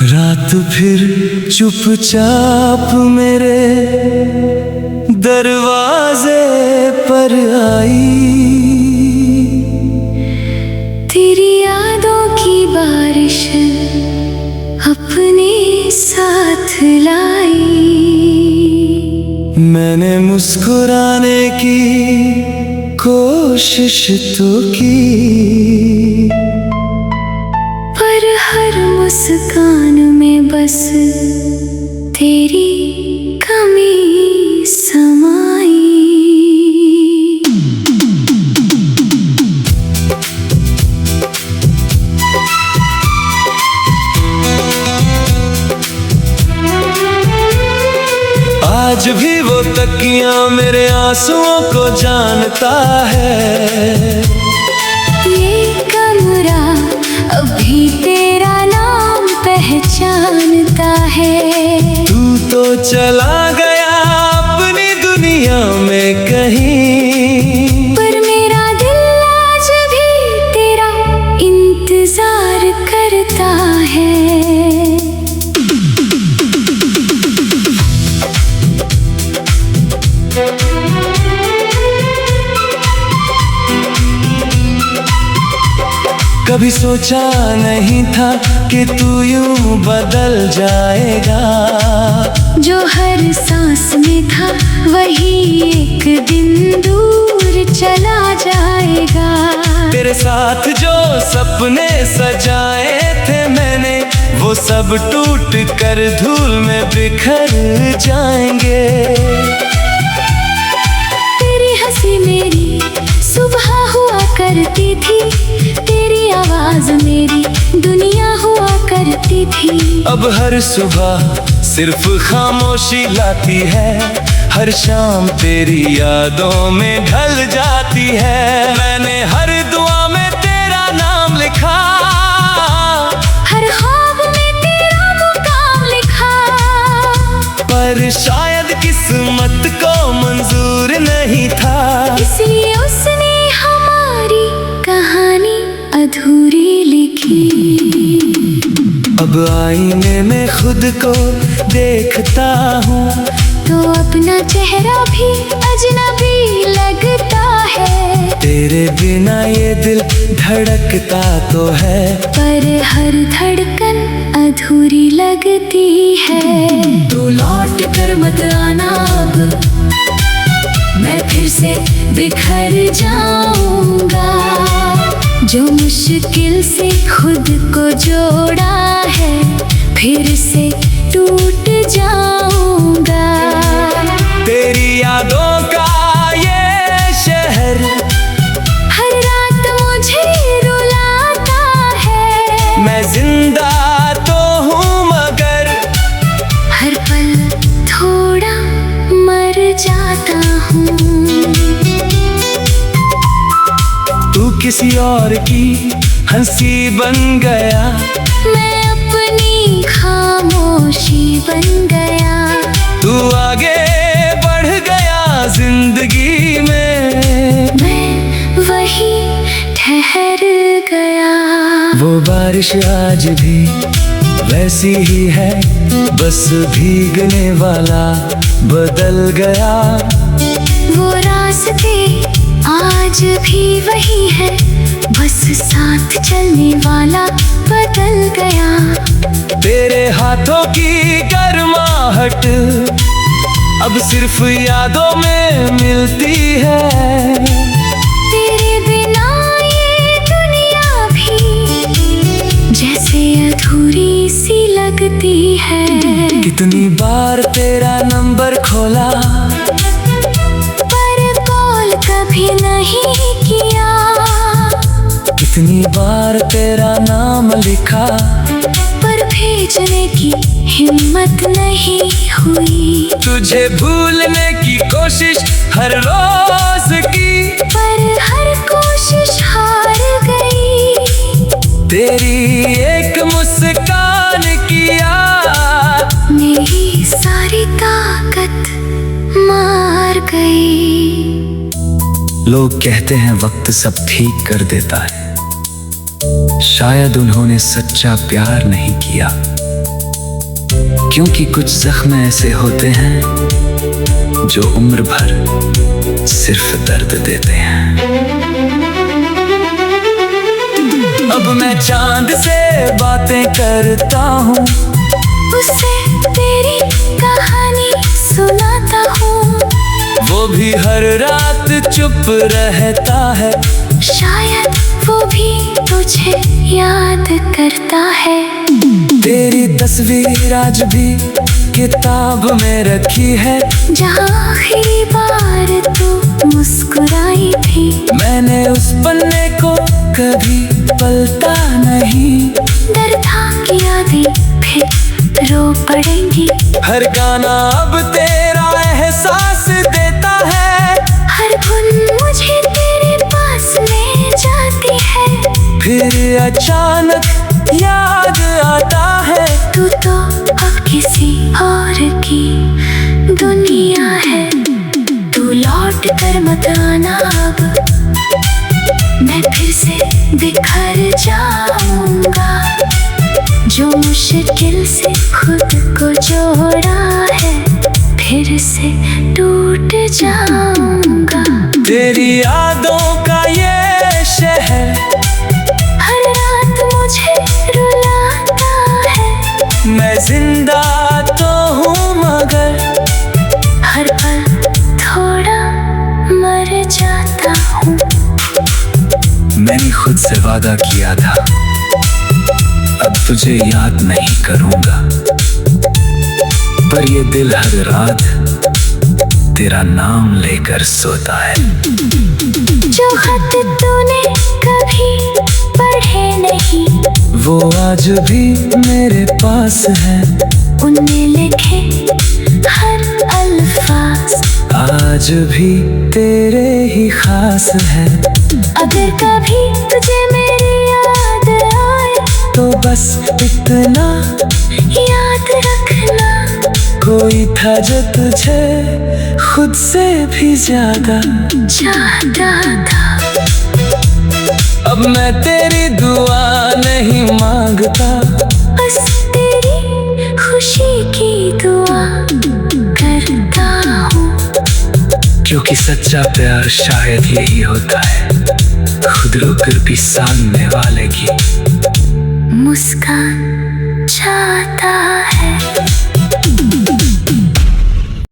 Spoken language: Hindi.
रात फिर चुपचाप मेरे दरवाजे पर आई, तेरी यादों की बारिश अपने साथ लाई। मैंने मुस्कुराने की कोशिश तो की, पर हर मुस्कान में बस तेरी कमी समाई। आज भी वो तकिया मेरे आंसुओं को जानता है। ये कमरा अभी तेरा नाम पहचानता है। तू तो चला गया अपनी दुनिया में कहीं, पर मेरा दिल आज भी तेरा इंतजार करता है। कभी सोचा नहीं था कि तू यूं बदल जाएगा। जो हर सांस में था वही एक दिन दूर चला जाएगा। तेरे साथ जो सपने सजाए थे मैंने, वो सब टूट कर धूल में बिखर जाएंगे। तेरी हंसी मेरी सुबह हुआ करती थी, तेरी आवाज मेरी दुनिया हुआ करती थी। अब हर सुबह सिर्फ खामोशी लाती है, हर शाम तेरी यादों में ढल जाती है। मैंने हर दुआ में तेरा नाम लिखा, हर ख्वाब में तेरा मुकाम लिखा, पर शायद किस्मत को मंजूर नहीं था। इसलिए उसने हमारी कहानी अधूरी लिखी। अब आईने में खुद को देखता हूँ, तो अपना चेहरा भी अजनबी लगता है। तेरे बिना ये दिल धड़कता तो है, पर हर धड़कन अधूरी लगती है। तू लौट कर मत आना अब, मैं फिर से बिखर जाऊंगा। जो मुश्किल से खुद को जोड़ा है, फिर से टूट जाऊंगा। तेरी यादों का ये शहर हर रात मुझे रुलाता है। मैं जिंदा तो हूँ मगर हर पल थोड़ा मर जाता हूँ। तू किसी और की हंसी बन गया, मैं अपनी खामोशी बन गया। तू आगे बढ़ गया जिंदगी में, मैं वही ठहर गया। वो बारिश आज भी वैसी ही है, बस भीगने वाला बदल गया। वो रास्ते आज भी वही है, बस साथ चलने वाला बदल गया। तेरे हाथों की गर्माहट अब सिर्फ यादों में मिलती है। तेरे बिना ये दुनिया भी जैसे अधूरी सी लगती है। कितनी बार तेरा नंबर खोला, पर कॉल कभी नहीं किया। कितनी बार तेरा नाम लिखा, पर भेजने की हिम्मत नहीं हुई। तुझे भूलने की कोशिश हर रोज की, पर हर कोशिश हार गई। तेरी एक मुस्कान की याद मेरी सारी ताकत मार गई। लोग कहते हैं वक्त सब ठीक कर देता है, शायद उन्होंने सच्चा प्यार नहीं किया, क्योंकि कुछ जख्म ऐसे होते हैं जो उम्र भर सिर्फ दर्द देते हैं। अब मैं चांद से बातें करता हूँ, उसे तेरी कहानी सुनाता हूँ, वो भी हर रात चुप रहता है, शायद वो भी तुझे याद करता है। तेरी तस्वीर आज भी किताब में रखी है, जहाँ आखिरी बार तू मुस्कुराई थी। मैंने उस पन्ने को कभी पलटा नहीं, डर था कि यादें फिर रो पड़ेंगी। हर गाना अब तेरा एहसास देता है, हर धुन मुझे तेरे पास ले जाती है। फिर अचानक याद आता है, तू तो अब किसी और की दुनिया है। तू लौट कर मत आना अब, मैं फिर से बिखर जाऊंगा। जो मुश्किल से खुद को जोड़ा है, फिर से टूट जाऊंगा। तेरी यादों का ये शहर हर रात मुझे रुलाता है। मैं जिंदा तो हूँ मगर हर पल थोड़ा मर जाता हूँ। मैंने खुद से वादा किया था, अब तुझे याद नहीं करूंगा, पर ये दिल हर रात तेरा नाम लेकर सोता है। जो खत तूने कभी पढ़े नहीं, वो आज भी मेरे पास है, उनमें लिखे हर अल्फाज आज भी तेरे ही खास है। अगर कभी तुझे मेरी याद आए, तो बस इतना याद रखना, कोई था जो तुझे खुद से भी ज्यादा चाहता था। अब मैं तेरी दुआ नहीं मांगता, बस तेरी खुशी की दुआ करता हूँ। क्योंकि सच्चा प्यार शायद यही होता है, खुद रोकर भी सामने वाले की मुस्कान चाहता है।